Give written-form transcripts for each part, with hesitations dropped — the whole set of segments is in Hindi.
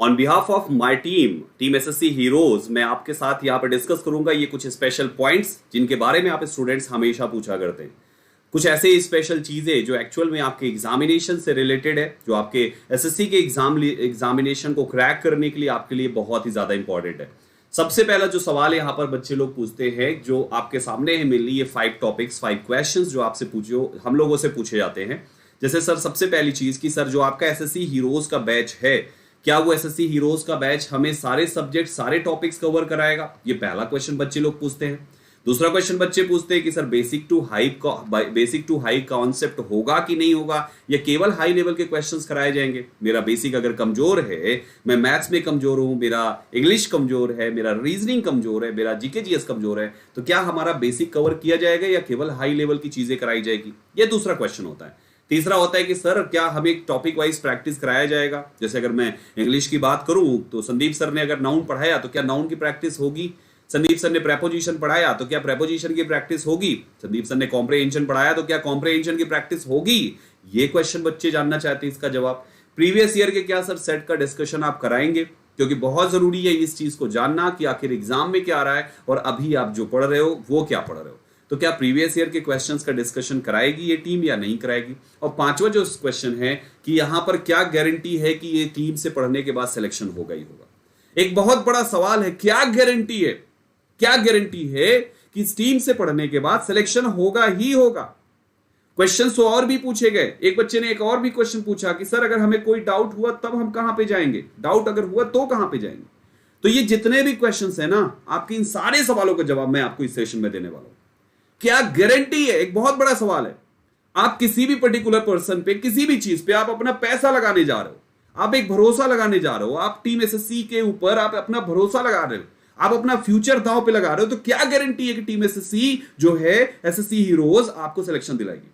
On behalf of my team SSC heroes, मैं आपके साथ यहाँ पर डिस्कस करूंगा ये कुछ स्पेशल पॉइंट्स जिनके बारे में आप स्टूडेंट्स हमेशा पूछा करते हैं। कुछ ऐसे स्पेशल चीजें जो एक्चुअल में आपके एग्जामिनेशन से रिलेटेड है, जो आपके एसएससी के एग्जामिनेशन को क्रैक करने के लिए आपके लिए बहुत ही ज्यादा इंपॉर्टेंट है। सबसे पहला जो सवाल यहाँ पर बच्चे लोग पूछते हैं, जो आपके सामने है मिली, ये 5 टॉपिक्स 5 क्वेश्चंस जो आपसे हम लोगों से पूछे जाते हैं। जैसे सर, सबसे पहली चीज कि सर जो आपका एसएससी हीरोज का बैच है, क्या वो एसएससी हीरोज का बैच हमें सारे सब्जेक्ट सारे टॉपिक्स कवर कराएगा? ये पहला क्वेश्चन बच्चे लोग पूछते हैं। दूसरा क्वेश्चन बच्चे पूछते हैं कि sir basic to high concept होगा कि नहीं होगा, या केवल हाई लेवल के क्वेश्चंस कराए जाएंगे? मेरा बेसिक अगर कमजोर है, मैं मैथ्स में कमजोर हूं, मेरा इंग्लिश कमजोर है, मेरा रीजनिंग कमजोर है, मेरा जीके जीएस कमजोर है, तो क्या हमारा बेसिक कवर किया जाएगा या केवल हाई लेवल की चीजें कराई जाएगी? ये दूसरा क्वेश्चन होता है। तीसरा होता है कि सर क्या हमें टॉपिक वाइज प्रैक्टिस कराया जाएगा? जैसे अगर मैं इंग्लिश की बात करूं तो संदीप सर ने अगर नाउन पढ़ाया तो क्या नाउन की प्रैक्टिस होगी? संदीप सर ने प्रेपोजिशन पढ़ाया तो क्या प्रेपोजिशन की प्रैक्टिस होगी? संदीप सर ने कॉम्प्रिहेंशन पढ़ाया तो क्या कॉम्प्रिहेंशन की प्रैक्टिस होगी? ये क्वेश्चन बच्चे जानना चाहते हैं, इसका जवाब। प्रीवियस ईयर के क्या सर सेट का डिस्कशन आप कराएंगे? क्योंकि बहुत जरूरी है इस चीज को जानना कि आखिर एग्जाम में क्या आ रहा है और अभी आप जो पढ़ रहे हो वो क्या पढ़ रहे हो। तो क्या प्रीवियस ईयर के क्वेश्चंस का डिस्कशन कराएगी ये टीम या नहीं कराएगी? और पांचवा जो क्वेश्चन है कि यहां पर क्या गारंटी है कि ये टीम से पढ़ने के बाद सिलेक्शन होगा ही होगा? एक बहुत बड़ा सवाल है, क्या गारंटी है, क्या गारंटी है कि इस टीम से पढ़ने के बाद सिलेक्शन होगा ही होगा? क्वेश्चन तो और भी पूछे गए। एक बच्चे ने एक और भी क्वेश्चन पूछा कि सर अगर हमें कोई डाउट हुआ तब हम कहां पे जाएंगे, डाउट अगर हुआ तो कहां पे जाएंगे? तो ये जितने भी क्वेश्चंस है ना, आपके इन सारे सवालों का जवाब मैं आपको इस सेशन में देने वाला हूं। क्या गारंटी है? एक बहुत बड़ा सवाल है। आप किसी भी पर्टिकुलर पर्सन पे, किसी भी चीज पे आप अपना पैसा लगाने जा रहे हो, आप एक भरोसा लगाने जा रहे हो, आप टीम एसएससी के ऊपर आप अपना भरोसा लगा रहे हो, आप अपना फ्यूचर दांव पे लगा रहे हो, तो क्या गारंटी है कि टीम एसएससी जो है, एसएससी हीरोज आपको सिलेक्शन दिलाएगी?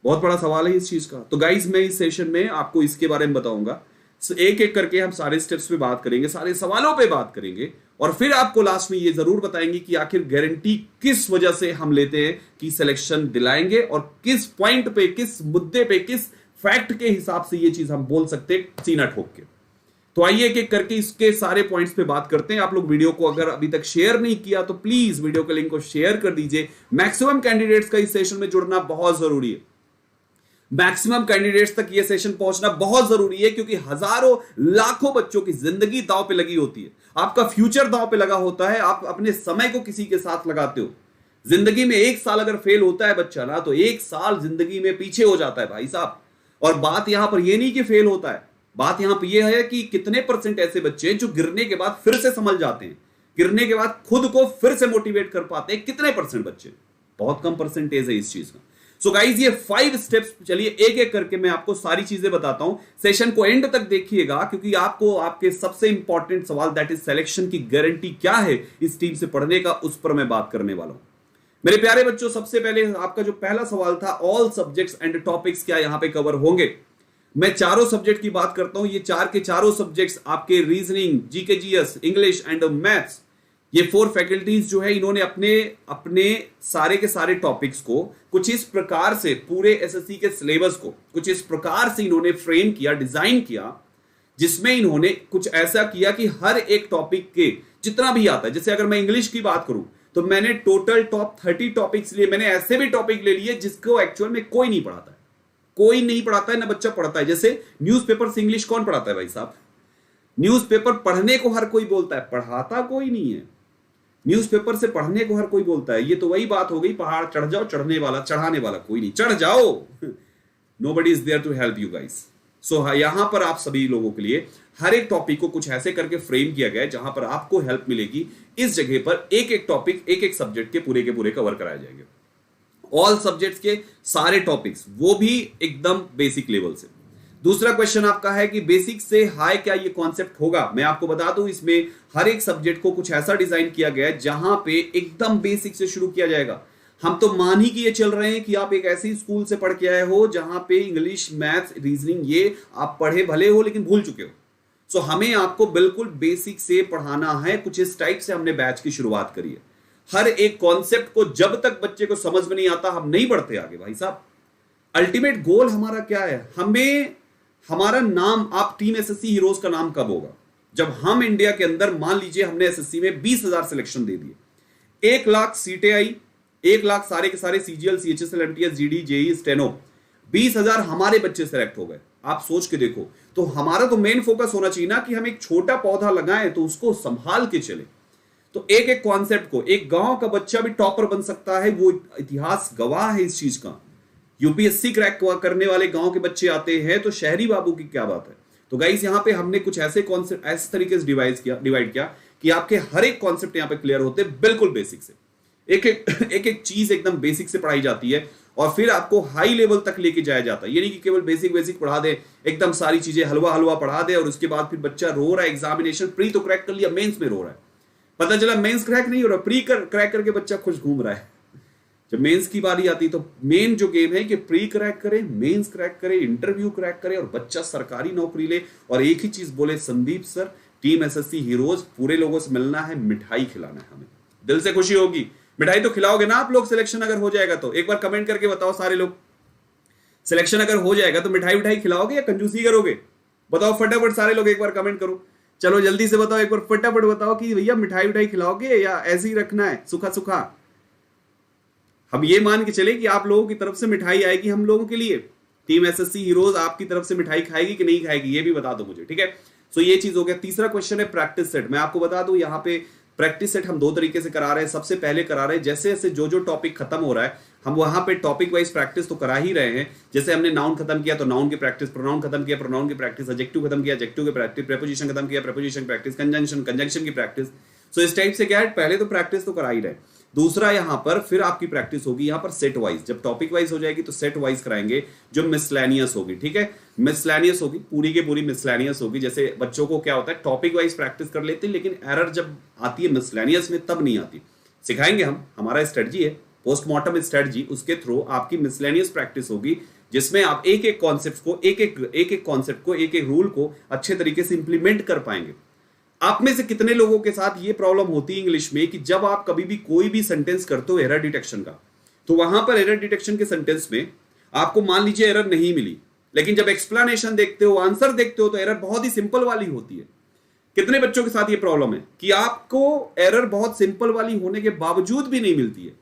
बहुत बड़ा सवाल है इस चीज का। तो गाइज मैं इस सेशन में आपको इसके बारे में बताऊंगा। एक एक करके हम सारे स्टेप्स पे बात करेंगे, सारे सवालों पे बात करेंगे, और फिर आपको लास्ट में ये जरूर बताएंगे कि आखिर गारंटी किस वजह से हम लेते हैं कि सिलेक्शन दिलाएंगे, और किस पॉइंट पे, किस मुद्दे पे, किस फैक्ट के हिसाब से ये चीज हम बोल सकते हैं सीना ठोक के। तो आइए एक एक करके इसके सारे पॉइंट्स पे बात करते हैं। आप लोग वीडियो को अगर अभी तक शेयर नहीं किया तो प्लीज वीडियो के लिंक को शेयर कर दीजिए। मैक्सिमम कैंडिडेट्स का इस सेशन में जुड़ना बहुत जरूरी है। मैक्सिमम कैंडिडेट्स तक ये सेशन पहुंचना बहुत जरूरी है, क्योंकि हजारों लाखों बच्चों की जिंदगी दांव पे लगी होती है, आपका फ्यूचर दांव पे लगा होता है। आप अपने समय को किसी के साथ लगाते हो। जिंदगी में 1 साल अगर फेल होता है बच्चा ना, तो 1 साल जिंदगी में पीछे हो जाता है भाई साहब। और बात यहां पर यह नहीं कि फेल होता है, बात यहां पर यह है कि कितने परसेंट ऐसे बच्चे जो गिरने के बाद फिर से संभल जाते हैं, गिरने के बाद खुद को फिर से मोटिवेट कर पाते हैं। कितने परसेंट बच्चे? बहुत कम परसेंटेज है इस चीज का। सो गाइज ये 5 स्टेप्स, चलिए एक एक करके मैं आपको सारी चीजें बताता हूं। सेशन को एंड तक देखिएगा, क्योंकि आपको आपके सबसे इंपॉर्टेंट सवाल, दैट इज सिलेक्शन की गारंटी क्या है इस टीम से पढ़ने का, उस पर मैं बात करने वाला हूं। मेरे प्यारे बच्चों, सबसे पहले आपका जो पहला सवाल था, ऑल सब्जेक्ट्स एंड टॉपिक्स क्या यहां पे कवर होंगे? मैं चारों सब्जेक्ट की बात करता हूं। ये चार के चारों सब्जेक्ट्स आपके reasoning, GK GS, English and maths, ये 4 फैकल्टीज जो है, इन्होंने अपने अपने सारे के सारे टॉपिक्स को कुछ इस प्रकार से, पूरे एसएससी के सिलेबस को कुछ इस प्रकार से इन्होंने फ्रेम किया, डिजाइन किया, जिसमें इन्होंने कुछ ऐसा किया कि हर एक टॉपिक के जितना भी आता है, जैसे अगर मैं इंग्लिश की बात करूं तो मैंने टोटल टॉप 30 टॉपिक्स लिए। मैंने ऐसे भी टॉपिक ले लिए जिसको एक्चुअल में कोई नहीं पढ़ाता है, कोई नहीं पढ़ाता है, ना बच्चा पढ़ता है। जैसे न्यूज़पेपर से इंग्लिश कौन पढ़ाता है भाई साहब? न्यूज़पेपर पढ़ने को हर कोई बोलता है, पढ़ाता कोई नहीं है। न्यूज़पेपर से पढ़ने को हर कोई बोलता है। ये तो वही बात हो गई, पहाड़ चढ़ जाओ, चढ़ाने वाला कोई नहीं, चढ़ जाओ। Nobody is there to help you guys. So यहां पर आप सभी लोगों के लिए हर एक टॉपिक को कुछ ऐसे करके फ्रेम किया गया है जहां पर आपको हेल्प मिलेगी। इस जगह पर एक एक टॉपिक, एक एक सब्जेक्ट के पूरे कवर कराए जाएंगे। ऑल सब्जेक्ट्स के सारे टॉपिक्स, वो भी एकदम बेसिक लेवल से। दूसरा क्वेश्चन आपका है कि बेसिक से हाई क्या ये कॉन्सेप्ट होगा? मैं आपको बता दूं, इसमें हर एक सब्जेक्ट को कुछ ऐसा डिजाइन किया गया है जहां पे एकदम बेसिक से शुरू किया जाएगा। हम तो मान ही किए चल रहे हैं कि आप एक ऐसी स्कूल से पढ़ के आए हो जहां पे इंग्लिश, मैथ्स, रीजनिंग ये आप पढ़े भले हो लेकिन भूल चुके हो। सो हमें आपको बिल्कुल बेसिक से पढ़ाना है। कुछ इस टाइप से हमने बैच की शुरुआत करी है। हर एक कॉन्सेप्ट को जब तक बच्चे को समझ में नहीं आता, हम नहीं बढ़ते आगे भाई साहब। अल्टीमेट गोल हमारा क्या है? हमारा नाम, आप टीम एसएससी हीरोज का नाम कब होगा? जब हम इंडिया के अंदर मान लीजिए हमने एसएससी में 20,000 सिलेक्शन दे दिए, 1,00,000 सीटें आई, 1,00,000 सारे के सारे CGL, CHSL, MTS, GD, JE, steno, 20,000 हमारे बच्चे सेलेक्ट हो गए। आप सोच के देखो, तो हमारा तो मेन फोकस होना चाहिए ना कि हम एक छोटा पौधा लगाएं तो उसको संभाल के चले। तो एक एक कॉन्सेप्ट को, एक गांव का बच्चा भी टॉपर बन सकता है, वो इतिहास गवाह है इस चीज का। यूपीएससी क्रैक करने वाले गांव के बच्चे आते हैं तो शहरी बाबू की क्या बात है। तो गाइस यहां पे हमने कुछ ऐसे कॉन्सेप्ट इस तरीके से डिवाइड किया कि आपके हर एक कॉन्सेप्ट यहां पे क्लियर होते हैं, बिल्कुल बेसिक से। एक चीज एकदम बेसिक से पढ़ाई जाती है और फिर आपको हाई लेवल तक लेके जाया जाता है। ये नहीं कि केवल बेसिक पढ़ा दे, एकदम सारी चीजें हलवा पढ़ा दे और उसके बाद फिर बच्चा रो रहा है, एग्जामिनेशन प्री तो क्रैक कर लिया, मेंस में रो रहा है, पता चला मेंस क्रैक नहीं हो रहा, प्री क्रैक करके बच्चा खुश घूम रहा है। जब मेंस की बारी आती है तो मेन जो गेम है कि प्री क्रैक करे, मेंस क्रैक करे, इंटरव्यू क्रैक करे और बच्चा सरकारी नौकरी ले। और एक ही चीज बोले Sandeep sir, team SSC heroes पूरे लोगों से मिलना है, मिठाई खिलाना है, हमें दिल से खुशी होगी। मिठाई तो खिलाओगे ना आप लोग, सिलेक्शन अगर हो जाएगा तो? एक बार कमेंट करके बताओ सारे लोग, सिलेक्शन अगर हो जाएगा तो मिठाई खिलाओगे या कंजूसी करोगे? बताओ फटाफट सारे लोग, एक बार कमेंट करो। चलो जल्दी से बताओ, एक बार फटाफट बताओ कि भैया मिठाई खिलाओगे या ऐसे ही रखना है सूखा? हम ये मान के चले कि आप लोगों की तरफ से मिठाई आएगी हम लोगों के लिए। टीम एसएससी हीरोज आपकी तरफ से मिठाई खाएगी कि नहीं खाएगी, ये भी बता दो मुझे, ठीक है? सो ये चीज हो गया। तीसरा क्वेश्चन है प्रैक्टिस सेट। मैं आपको बता दूं यहाँ पे प्रैक्टिस सेट हम दो तरीके से करा रहे हैं। सबसे पहले करा रहे हैं जैसे जैसे जो टॉपिक खत्म हो रहा है हम वहां पे टॉपिक वाइज प्रैक्टिस तो करा ही रहे हैं। जैसे हमने नाउन खत्म किया तो नाउन की प्रैक्टिस, प्रोनाउन खत्म किया प्रोनाउन की प्रैक्टिस, एडजेक्टिव खत्म किया एडजेक्टिव की प्रैक्टिस, प्रीपोजिशन खत्म किया प्रीपोजिशन प्रैक्टिस, कंजंक्शन की प्रैक्टिस। सो इस टाइप से क्या है, पहले तो प्रैक्टिस तो करा ही रहे। दूसरा यहां पर फिर आपकी प्रैक्टिस होगी यहां पर सेट वाइज। जब टॉपिक वाइज हो जाएगी तो सेट वाइज कराएंगे जो मिसलेनियस होगी, ठीक है? मिसलेनियस होगी, पूरी की पूरी मिसलेनियस होगी। जैसे बच्चों को क्या होता है, टॉपिक वाइज प्रैक्टिस कर लेते हैं लेकिन एरर जब आती है मिसलेनियस में तब नहीं आती। सिखाएंगे हम, हमारा स्ट्रेटजी है पोस्टमार्टम स्ट्रेटजी, उसके थ्रू आपकी मिसलेनियस प्रैक्टिस होगी जिसमें आप एक एक कॉन्सेप्ट को, एक एक रूल को अच्छे तरीके से इंप्लीमेंट कर पाएंगे। आप में से कितने लोगों के साथ ये प्रॉब्लम होती है इंग्लिश में कि जब आप कभी भी कोई भी सेंटेंस करते हो एरर डिटेक्शन का, तो वहां पर एरर डिटेक्शन के सेंटेंस में आपको मान लीजिए एरर नहीं मिली, लेकिन जब एक्सप्लेनेशन देखते हो, आंसर देखते हो तो एरर बहुत ही सिंपल वाली होती है। कितने बच्चों के साथ ये प्रॉब्लम है कि आपको एरर बहुत सिंपल वाली होने के बावजूद भी नहीं मिलती है?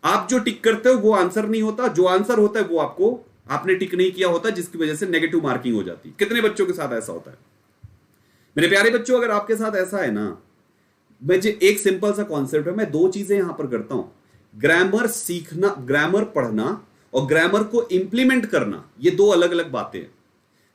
आप जो टिक करते हो वो आंसर नहीं होता, जो आंसर होता है वो आपने टिक नहीं किया होता, जिसकी वजह से नेगेटिव मार्किंग हो जाती है। कितने बच्चों के साथ ऐसा होता है? मेरे प्यारे बच्चों, अगर आपके साथ ऐसा है ना, मुझे एक सिंपल सा कॉन्सेप्ट है, मैं दो चीजें यहां पर करता हूं, ग्रामर सीखना, ग्रामर पढ़ना और ग्रामर को इंप्लीमेंट करना, ये दो अलग अलग बातें हैं।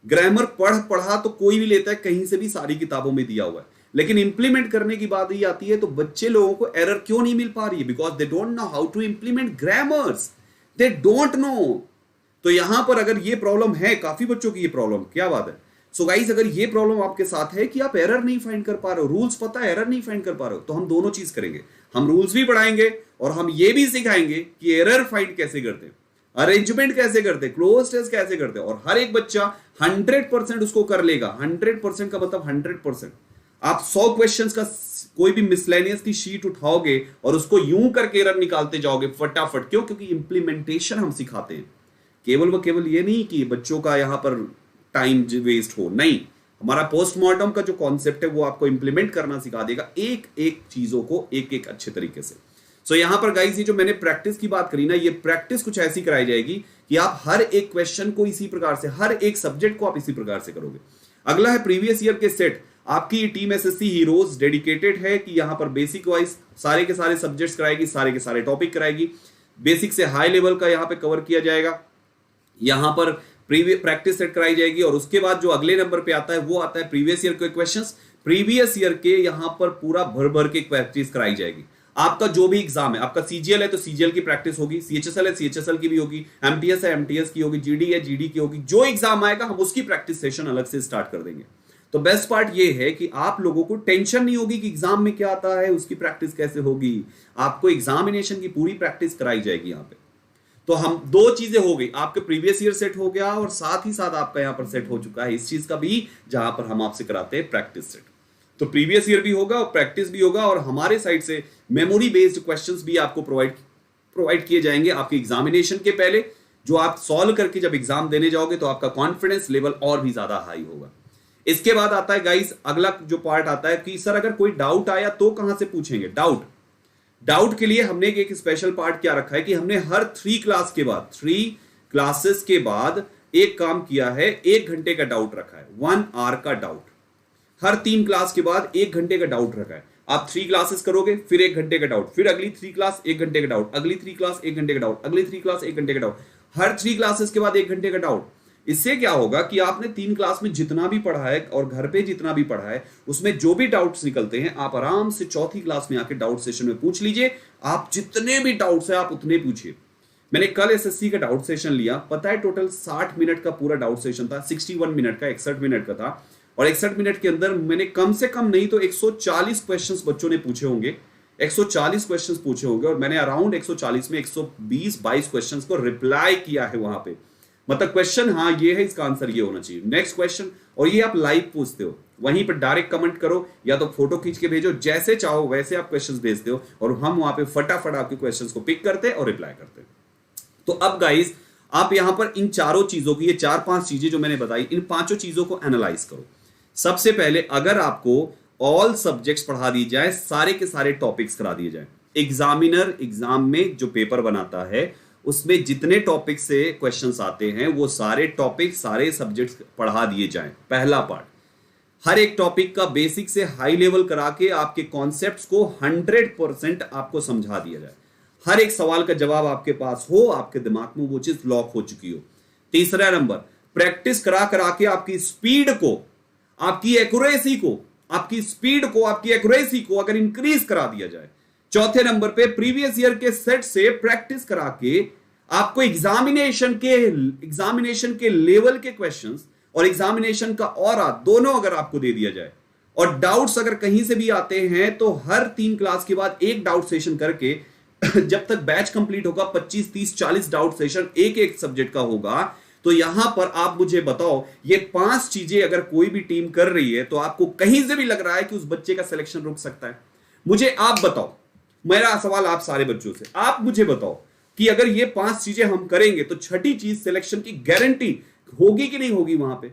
ग्रामर पढ़ा तो कोई भी लेता है, कहीं से भी सारी किताबों में दिया हुआ है, लेकिन इंप्लीमेंट करने की बात ये आती है तो बच्चे लोगों को एरर क्यों नहीं मिल पा रही है? Because they don't know how to implement grammars, they don't know. तो यहां पर अगर ये प्रॉब्लम है, काफी बच्चों की ये प्रॉब्लम, क्या बात है। सो गाइस, अगर ये प्रॉब्लम आपके साथ है कि आप एरर नहीं फाइंड कर पा रहे हो, रूल्स पता है एरर नहीं फाइंड कर पा रहे हो, तो हम दोनों चीज करेंगे। हम रूल्स भी पढ़ाएंगे और हम ये भी सिखाएंगे कि एरर फाइंड कैसे करते हैं, अरेंजमेंट कैसे करते हैं, क्लोज टेस्ट कैसे करते हैं। और हर एक बच्चा 100% उसको कर लेगा। 100% का मतलब 100%। आप 100 क्वेश्चंस का कोई भी मिसलेनियस की शीट उठाओगे और उसको यूं करके एरर निकालते जाओगे फटाफट। क्यों? क्योंकि इंप्लीमेंटेशन हम सिखाते हैं। केवल व केवल ये नहीं कि बच्चों का यहां पर टाइम वेस्ट हो, नहीं, हमारा पोस्टमार्टम का जो कॉन्सेप्ट है वो आपको इंप्लीमेंट करना सिखा देगा, एक एक चीजों को एक एक अच्छे तरीके से। सो यहां पर गाइस, ये जो मैंने प्रैक्टिस की बात करी ना, ये प्रैक्टिस कुछ ऐसी कराई जाएगी कि आप हर एक क्वेश्चन को इसी प्रकार से, हर एक सब्जेक्ट को आप इसी प्रकार से करोगे। अगला है प्रीवियस ईयर के सेट। आपकी टीम एसएससी हीरोज डेडिकेटेड है कि यहां पर बेसिक वाइज सारे के सारे सब्जेक्ट्स कराएगी, सारे के सारे टॉपिक कराएगी, बेसिक से हाई लेवल का यहां पर कवर किया जाएगा। यहां पर प्रैक्टिस सेट कराई जाएगी और उसके बाद जो अगले नंबर पे आता है वो आता है प्रीवियस ईयर के क्वेश्चंस। प्रीवियस ईयर के यहां पर पूरा भर भर के प्रैक्टिस कराई जाएगी। आपका जो भी एग्जाम है, आपका सीजीएल है तो सीजीएल की प्रैक्टिस होगी, सीएचएसएल है सीएचएसएल की भी होगी, एमटीएस है एमटीएस की होगी, जीडी है जीडी की होगी। जो एग्जाम आएगा हम उसकी प्रैक्टिस सेशन अलग से स्टार्ट कर देंगे। तो बेस्ट पार्ट ये है कि आप लोगों को टेंशन नहीं होगी कि एग्जाम में क्या आता है, उसकी प्रैक्टिस कैसे होगी। आपको एग्जामिनेशन की पूरी प्रैक्टिस कराई जाएगी यहां पे। तो हम दो चीजें हो गई, आपके प्रीवियस ईयर सेट हो गया और साथ ही साथ आपका यहां पर सेट हो चुका है इस चीज का भी, जहां पर हम आपसे कराते हैं प्रैक्टिस सेट। तो प्रीवियस ईयर भी होगा और प्रैक्टिस भी होगा और हमारे साइड से मेमोरी बेस्ड क्वेश्चंस भी आपको प्रोवाइड किए जाएंगे आपके एग्जामिनेशन के पहले। जो आप सॉल्व करके जब एग्जाम देने जाओगे तो आपका कॉन्फिडेंस लेवल और भी ज्यादा हाई होगा। इसके बाद आता है गाइस अगला जो पार्ट आता है कि सर अगर कोई डाउट आया तो कहां से पूछेंगे। डाउट के लिए हमने एक स्पेशल पार्ट क्या रखा है कि हमने हर 3 क्लासेस के बाद एक काम किया है, 1 घंटे का डाउट रखा है, 1 आवर का डाउट। हर 3 क्लास के बाद 1 घंटे का डाउट रखा है। आप 3 क्लासेस करोगे, फिर 1 घंटे का डाउट, फिर अगली 3 क्लास 1 घंटे का डाउट, अगली 3 क्लास 1 घंटे का डाउट, अगली 3 क्लास 1 घंटे का डाउट, हर 3 क्लासेस के बाद 1 घंटे का डाउट। इससे क्या होगा कि आपने 3 क्लास में जितना भी पढ़ा है और घर पे जितना भी पढ़ा है उसमें जो भी डाउट्स निकलते हैं आप आराम से चौथी क्लास में आके डाउट सेशन में पूछ लीजिए। आप जितने भी डाउट्स है आप उतने पूछिए। मैंने कल एसएससी का डाउट सेशन लिया, पता है टोटल 60 मिनट का पूरा डाउट सेशन था, 61 मिनट का, 61 मिनट का था। और 61 मिनट के अंदर मैंने कम से कम नहीं तो 140 क्वेश्चंस बच्चों ने पूछे होंगे, 140 क्वेश्चंस पूछे होंगे और मैंने अराउंड 140 में 120-22 क्वेश्चंस को रिप्लाई किया है वहां पे। मतलब क्वेश्चन हाँ ये है, इसका आंसर ये होना चाहिए, नेक्स्ट क्वेश्चन। और ये आप लाइव पूछते हो, वहीं पर डायरेक्ट कमेंट करो या तो फोटो खींच के भेजो, जैसे चाहो वैसे आप क्वेश्चंस भेजते हो और हम वहां पे फटाफट आपके क्वेश्चंस को पिक करते हैं और रिप्लाई करते हैं। तो अब गाइस आप यहां पर इन चारों चीजों की, ये 4-5 चीजें जो मैंने बताई, इन 5 चीजों को एनालाइज करो। सबसे पहले अगर आपको ऑल सब्जेक्ट्स पढ़ा दी जाए, सारे के सारे टॉपिक्स करा दिए जाए, एग्जामिनर एग्जाम में जो पेपर बनाता है उसमें जितने टॉपिक से क्वेश्चंस आते हैं वो सारे टॉपिक, सारे सब्जेक्ट्स पढ़ा दिए जाएं। पहला पार्ट, हर एक टॉपिक का बेसिक से हाई लेवल करा के आपके कॉन्सेप्ट्स को 100% आपको समझा दिया जाए। हर एक सवाल का जवाब आपके पास हो, आपके दिमाग में वो चीज लॉक हो चुकी हो। तीसरा नंबर, प्रैक्टिस करा करा के आपकी स्पीड को, आपकी एक्यूरेसी को, आपकी स्पीड को, आपकी एक्यूरेसी को अगर इंक्रीज करा दिया जाए। चौथे नंबर पे प्रीवियस ईयर के सेट से प्रैक्टिस करा के आपको एग्जामिनेशन के लेवल के क्वेश्चंस और एग्जामिनेशन का ऑरा दोनों अगर आपको दे दिया जाए, और डाउट्स अगर कहीं से भी आते हैं तो हर 3 क्लास के बाद एक डाउट सेशन करके जब तक बैच कंप्लीट होगा 25, 30, 40 डाउट सेशन एक एक सब्जेक्ट का होगा। तो यहां पर आप मुझे बताओ, ये 5 चीजें अगर कोई भी टीम कर रही है तो आपको कहीं से भी लग रहा है कि उस बच्चे का सिलेक्शन रुक सकता है? मुझे आप बताओ, मेरा सवाल आप सारे बच्चों से, आप मुझे बताओ कि अगर ये 5 चीजें हम करेंगे तो छठी चीज सिलेक्शन की गारंटी होगी कि नहीं होगी? वहां पे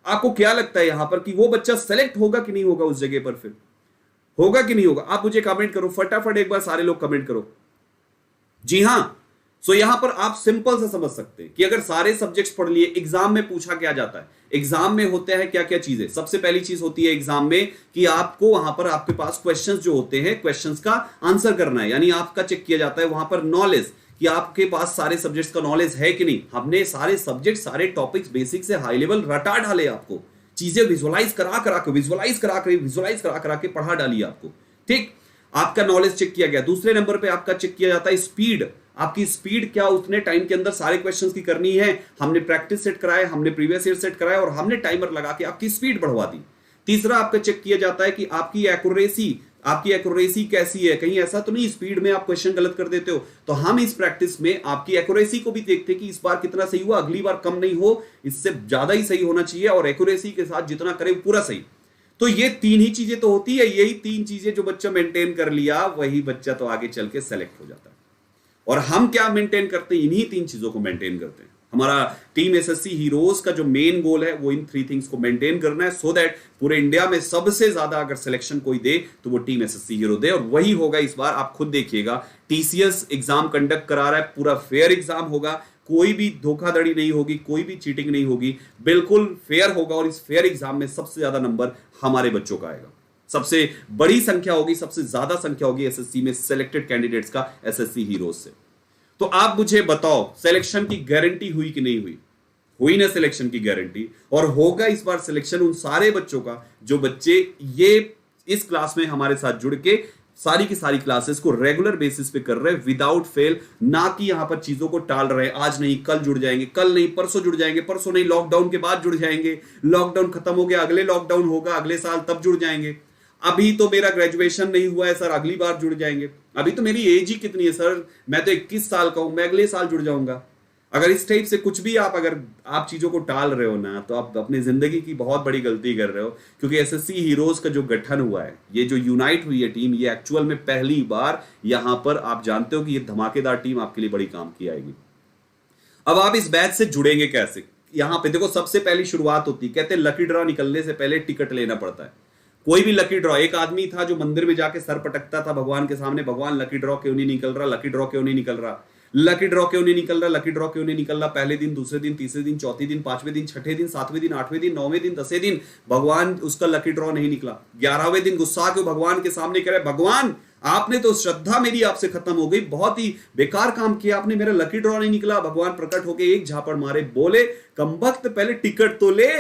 आपको क्या लगता है यहां पर कि वो बच्चा सेलेक्ट होगा कि नहीं होगा उस जगह पर? फिर होगा कि नहीं होगा? आप मुझे कमेंट करो फटाफट, एक बार सारे लोग कमेंट करो। जी हां। सो यहां पर आप सिंपल से समझ सकते हैं कि अगर सारे सब्जेक्ट्स पढ़ लिए, एग्जाम में पूछा क्या जाता है, एग्जाम में होता है क्या क्या चीजें। सबसे पहली चीज होती है एग्जाम में कि आपको वहां पर आपके पास क्वेश्चंस जो होते हैं, क्वेश्चंस का आंसर करना है, यानी आपका चेक किया जाता है वहां पर नॉलेज, कि आपके पास सारे सब्जेक्ट्स का नॉलेज है कि नहीं। हमने सारे सब्जेक्ट, सारे टॉपिक्स बेसिक से हाई लेवल रटा डाले, आपको चीजें विजुअलाइज करा करा के पढ़ा डाली आपको। ठीक, आपका नॉलेज चेक किया गया। दूसरे नंबर पे आपका चेक किया जाता है स्पीड। आपकी स्पीड क्या उतने टाइम के अंदर सारे क्वेश्चंस की करनी है। हमने प्रैक्टिस सेट कराया, हमने प्रीवियस ईयर सेट कराया और हमने टाइमर लगा के आपकी स्पीड बढ़वा दी। तीसरा आपका चेक किया जाता है कि आपकी एक्यूरेसी कैसी है, कहीं ऐसा तो नहीं स्पीड में आप क्वेश्चन गलत कर देते हो। तो हम इस प्रैक्टिस में आपकी एक्यूरेसी को भी देखते कि इस बार कितना सही हुआ, अगली बार कम नहीं हो, इससे ज्यादा ही सही होना चाहिए, और एक्यूरेसी के साथ जितना करे पूरा सही। तो ये 3 ही चीजें तो होती है, यही 3 चीजें जो बच्चा मेंटेन कर लिया वही बच्चा तो आगे चल के सेलेक्ट हो जाता है। और हम क्या मेंटेन करते हैं? इन्हीं 3 चीजों को मेंटेन करते हैं। हमारा टीम एसएससी हीरोज का जो मेन गोल है वो इन 3 थिंग्स को मेंटेन करना है, सो दैट पूरे इंडिया में सबसे ज्यादा अगर सिलेक्शन कोई दे तो वो टीम एसएससी हीरो दे। और वही होगा इस बार। आप खुद देखिएगा, टीसीएस एग्जाम कंडक्ट करा रहा है, पूरा फेयर एग्जाम होगा, कोई भी धोखाधड़ी नहीं होगी, कोई भी चीटिंग नहीं होगी, बिल्कुल फेयर होगा। और इस फेयर एग्जाम में सबसे ज्यादा नंबर हमारे बच्चों का आएगा, सबसे बड़ी संख्या होगी, सबसे ज्यादा संख्या होगी एसएससी में सिलेक्टेड कैंडिडेट्स का एसएससी हीरोज से। तो आप मुझे बताओ, सिलेक्शन की गारंटी हुई कि नहीं हुई? हुई ना सिलेक्शन की गारंटी। और होगा इस बार सिलेक्शन उन सारे बच्चों का जो बच्चे ये इस क्लास में हमारे साथ जुड़ के सारी की सारी क्लासेस को रेगुलर बेसिस पे कर रहे हैं विदाउट फेल, ना कि यहां पर चीजों को टाल रहे हैं। आज नहीं कल जुड़ जाएंगे, कल नहीं परसों जुड़ जाएंगे, परसों नहीं लॉकडाउन के बाद जुड़ जाएंगे, लॉकडाउन खत्म हो गया, अगले लॉकडाउन होगा अगले साल तब जुड़ जाएंगे। अभी तो मेरा ग्रेजुएशन नहीं हुआ है सर, अगली बार जुड़ जाएंगे। अभी तो मेरी एज ही कितनी है सर, मैं तो 21 साल का हूं, मैं अगले साल जुड़ जाऊंगा। अगर इस टाइप से कुछ भी अगर आप चीजों को टाल रहे हो ना, तो आप अपनी जिंदगी की बहुत बड़ी गलती कर रहे हो। क्योंकि एसएससी हीरोज का जो गठन हुआ है, ये जो यूनाइट हुई है टीम, ये एक्चुअल में पहली बार यहां पर आप जानते हो कि ये धमाकेदार टीम आपके लिए बड़ी काम की आएगी। अब आप इस बैच से जुड़ेंगे कैसे? यहां पे देखो, सबसे पहली शुरुआत होती है, कहते हैं लकी ड्रॉ निकलने से पहले टिकट लेना पड़ता है। कोई भी लकी ड्रॉ, एक आदमी था जो मंदिर में जाके सर पटकता था भगवान के सामने, भगवान लकी ड्रॉ क्यों नहीं निकल रहा, लकी ड्रॉ क्यों नहीं निकल रहा, लकी ड्रॉ क्यों नहीं निकल रहा, लकी ड्रॉ क्यों नहीं निकल रहा। पहले दिन, दूसरे दिन, तीसरे दिन, चौथे दिन, पांचवें दिन, छठे दिन, सातवें दिन, आठवें दिन, नौवें दिन, 10वें दिन भगवान उसका लकी ड्रॉ नहीं निकला। 11वें दिन गुस्सा के भगवान के सामने कह रहे, भगवान आपने तो श्रद्धा मेरी आपसे खत्म हो गई, बहुत ही बेकार काम किया आपने, मेरा लकी ड्रॉ नहीं निकला। भगवान प्रकट होके एक झापड़ मारे, बोले कमबख्त पहले टिकट तो ले,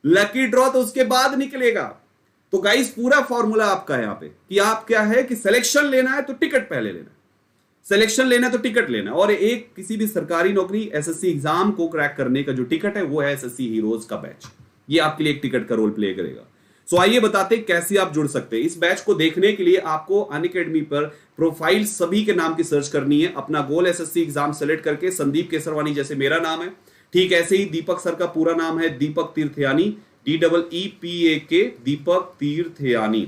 लकी ड्रॉ तो उसके बाद निकलेगा। तो गाइस पूरा फॉर्मूला आपका है यहां पे कि आप क्या है कि सिलेक्शन लेना है तो टिकट पहले लेना है, सिलेक्शन लेना है तो टिकट लेना है। और एक किसी भी सरकारी नौकरी एसएससी एग्जाम को क्रैक करने का जो टिकट है वो है एसएससी हीरोज का बैच। ये आपके लिए एक टिकट का रोल प्ले करेगा। सो आइए बताते हैं कैसे आप जुड़ सकते हैं। इस बैच को देखने के लिए आपको अनअकैडमी पर प्रोफाइल सभी के नाम की सर्च करनी है, अपना गोल एसएससी एग्जाम सेलेक्ट करके संदीप केसरवानी जैसे मेरा नाम है, ठीक ऐसे ही दीपक सर का पूरा नाम है दीपक तीर्थयानी, DEEPAK दीपक तीर्थयानी,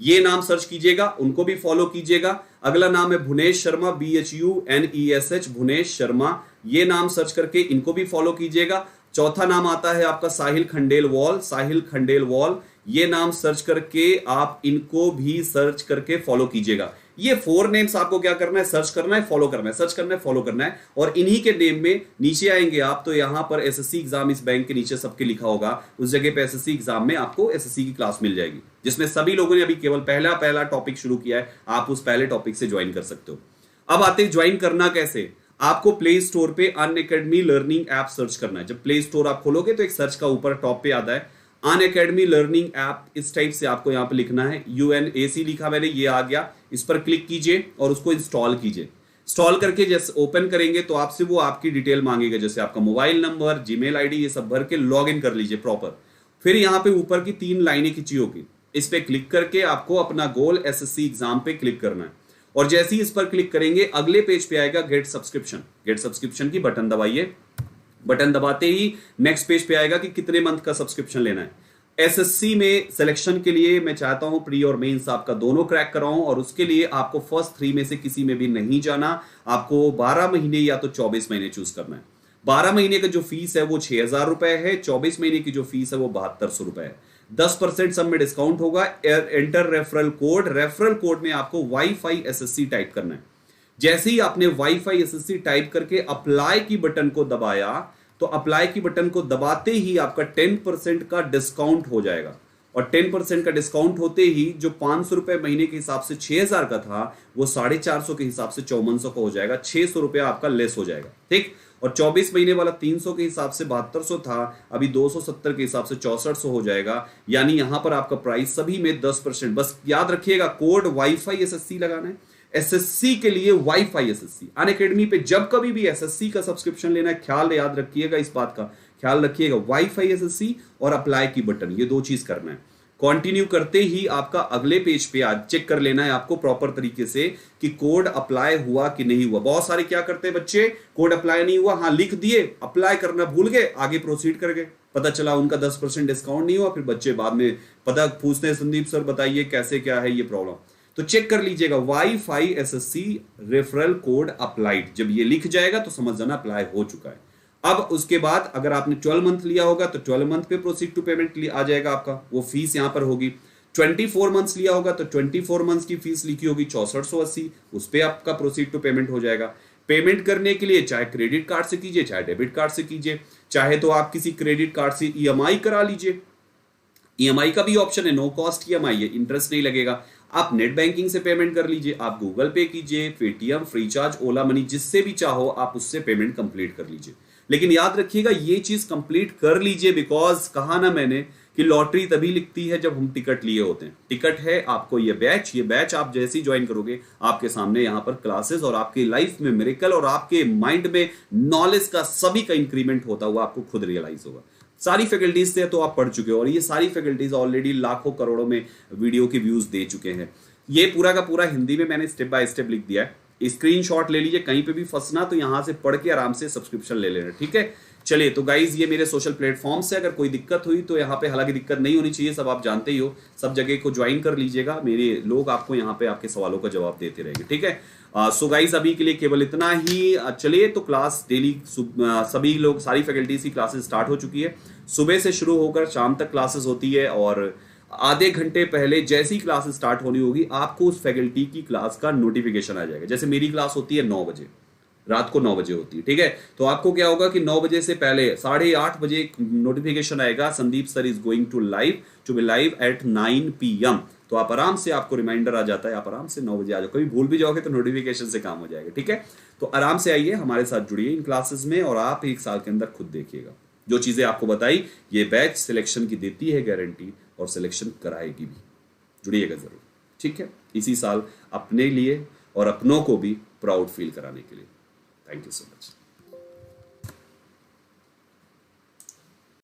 ये नाम सर्च कीजिएगा, उनको भी फॉलो कीजिएगा। अगला नाम है भुनेश शर्मा, BHUNESH भुनेश शर्मा, ये नाम सर्च करके इनको भी फॉलो कीजिएगा। चौथा नाम आता है आपका साहिल खंडेलवाल, साहिल खंडेलवाल, ये नाम सर्च करके आप इनको भी सर्च करके फॉलो कीजिएगा। ये 4 नेम्स आपको क्या करना है, सर्च करना है, फॉलो करना है, सर्च करना है, फॉलो करना है। और इन्हीं के नेम में नीचे आएंगे आप तो यहां पर एसएससी एग्जाम इस बैंक के नीचे सबके लिखा होगा, उस जगह पे एसएससी एग्जाम में आपको एसएससी की क्लास मिल जाएगी, जिसमें सभी लोगों ने अभी केवल पहला टॉपिक शुरू किया है। आप उस पहले टॉपिक से ज्वाइन कर सकते हो। अब आते हैं ज्वाइन करना कैसे। आपको प्ले स्टोर पे अनअकैडमी लर्निंग ऐप सर्च करना है। जब प्ले स्टोर आप खोलोगे तो एक सर्च का ऊपर टॉप पे आता है अनअकैडमी लर्निंग ऐप, इस टाइप से आपको यहां पे लिखना है, UNAC लिखा मैंने, ये आ गया, इस पर क्लिक कीजिए और उसको इंस्टॉल कीजिए। इंस्टॉल करके जैसे ओपन करेंगे तो आपसे वो आपकी डिटेल मांगेगा, जैसे आपका मोबाइल नंबर, जीमेल आईडी, ये सब भर के लॉग इन कर लीजिए प्रॉपर। फिर यहाँ पे ऊपर की 3 लाइनें खिंची होगी, इस पे क्लिक करके आपको अपना गोल एसएससी एग्जाम पे क्लिक करना है। और जैसे ही इस पर क्लिक करेंगे अगले पेज पे आएगा गेट सब्सक्रिप्शन, गेट सब्सक्रिप्शन की बटन दबाइए, बटन दबाते ही नेक्स्ट पेज पे आएगा कि कितने मंथ का सब्सक्रिप्शन लेना है। एसएससी में सिलेक्शन के लिए मैं चाहता हूं प्री और मेंस आपका दोनों क्रैक कराऊं, और उसके लिए आपको फर्स्ट 3 में से किसी में भी नहीं जाना, आपको 12 महीने या तो 24 महीने चूज करना है। 12 महीने का जो फीस है वो 6,000 रुपए है, 24 महीने की जो फीस है वो 7200 रुपए है। 10% सब में डिस्काउंट होगा। Enter referral code, referral code में आपको वाईफाई एसएससी टाइप करना है। जैसे ही आपने वाईफाई एसएससी टाइप करके अप्लाई की बटन को दबाया तो अप्लाई की बटन को दबाते ही आपका 10% का डिस्काउंट हो जाएगा। और 10% का डिस्काउंट होते ही जो 500 रुपए महीने के हिसाब से 6,000 का था वो 450 के हिसाब से 5400 का हो जाएगा, 600 रुपया आपका लेस हो जाएगा, ठीक। और 24 महीने वाला 300 के हिसाब से 7200 था, अभी 270 के हिसाब से 6400 हो जाएगा। यानी यहां पर आपका प्राइस सभी में 10%। बस याद रखिएगा कोड वाईफाई एसएससी लगाना है, एसएससी के लिए वाईफाई एसएससी। अनअकैडमी पे जब कभी भी एसएससी का सब्सक्रिप्शन लेना है, ख्याल याद रखिएगा, इस बात का ख्याल रखिएगा, वाईफाई एसएससी और अप्लाई की बटन, ये 2 चीज करना है। कंटिन्यू करते ही आपका अगले पेज पे आज चेक कर लेना है आपको प्रॉपर तरीके से कि कोड अप्लाई हुआ कि नहीं हुआ। बहुत सारे क्या करते हैं बच्चे, कोड अप्लाई नहीं हुआ, हाँ लिख दिए, अप्लाई करना भूल गए, आगे प्रोसीड कर गए, पता चला उनका 10% डिस्काउंट नहीं हुआ। फिर बच्चे बाद में पता पूछते हैं, संदीप सर बताइए कैसे क्या है ये प्रॉब्लम। तो चेक कर लीजिएगा wifi SSC referral code applied, जब ये लिख जाएगा तो समझ जाना अप्लाई हो चुका है। अब उसके बाद अगर आपने 12 मंथ लिया होगा तो 12 मंथ पे प्रोसीड टू पेमेंट आ जाएगा आपका, वो फीस यहां पर होगी। 24 मंथ्स लिया होगा तो 24 मंथ्स की फीस लिखी होगी 6480, उस पे आपका प्रोसीड टू पेमेंट हो जाएगा। पेमेंट करने के लिए चाहे क्रेडिट कार्ड से कीजिए चाहे डेबिट कार्ड से कीजिए, चाहे तो आप किसी क्रेडिट कार्ड से ईएमआई करा लीजिए, ईएमआई का भी ऑप्शन है, नो कॉस्ट ईएमआई है, इंटरेस्ट नहीं लगेगा। आप नेट बैंकिंग से पेमेंट कर लीजिए, आप गूगल पे कीजिए, पेटीएम, फ्रीचार्ज, ओला मनी, जिससे भी चाहो आप उससे पेमेंट कंप्लीट कर लीजिए। लेकिन याद रखिएगा ये चीज कंप्लीट कर लीजिए, बिकॉज कहा ना मैंने कि लॉटरी तभी लिखती है जब हम टिकट लिए होते हैं। टिकट है आपको ये बैच आप जैसे ही ज्वाइन करोगे आपके सामने यहाँ पर क्लासेस और आपकी लाइफ में मिरेकल और आपके माइंड में नॉलेज का सभी का इंक्रीमेंट होता हुआ आपको खुद रियलाइज होगा। सारी फैकल्टीज से तो आप पढ़ चुके हो और ये सारी फैकल्टीज ऑलरेडी लाखों करोड़ों में वीडियो के व्यूज दे चुके हैं। ये पूरा का पूरा हिंदी में मैंने स्टेप बाय स्टेप लिख दिया है, स्क्रीनशॉट ले लीजिए, कहीं पे भी फंसना तो यहां से पढ़ के आराम से सब्सक्रिप्शन ले लेना, ठीक है। चलिए तो गाइज ये मेरे सोशल प्लेटफॉर्म से अगर कोई दिक्कत हुई तो यहाँ पे, हालांकि दिक्कत नहीं होनी चाहिए, सब आप जानते ही हो, सब जगह को ज्वाइन कर लीजिएगा, मेरे लोग आपको यहाँ पे आपके सवालों का जवाब देते रहेंगे, ठीक है। सो गाइस अभी के लिए केवल इतना ही। चलिए तो क्लास डेली सभी लोग, सारी फैकल्टीज की क्लासेस स्टार्ट हो चुकी है। सुबह से शुरू होकर शाम तक क्लासेस होती है, और आधे घंटे पहले जैसी ही क्लास स्टार्ट होनी होगी आपको उस फैकल्टी की क्लास का नोटिफिकेशन आ जाएगा। जैसे मेरी क्लास होती है 9 बजे, रात को 9 बजे होती है, ठीक है। तो आपको क्या होगा कि 9 बजे से पहले 8:30 बजे नोटिफिकेशन आएगा, Sandeep sir is going to live, to be live at 9 PM। तो आप आराम से, आपको रिमाइंडर आ जाता है, आप आराम से 9 बजे आ जाओ। कभी भूल भी जाओगे तो नोटिफिकेशन से काम हो जाएगा, ठीक है। तो आराम से आइए, हमारे साथ जुड़िए इन क्लासेस में, और आप 1 साल के अंदर खुद देखिएगा जो चीजें आपको बताई ये बैच सिलेक्शन की देती है गारंटी, और सिलेक्शन कराएगी भी। जुड़िएगा जरूर, ठीक है, इसी साल अपने लिए और अपनों को भी प्राउड फील कराने के लिए। Thank you so much.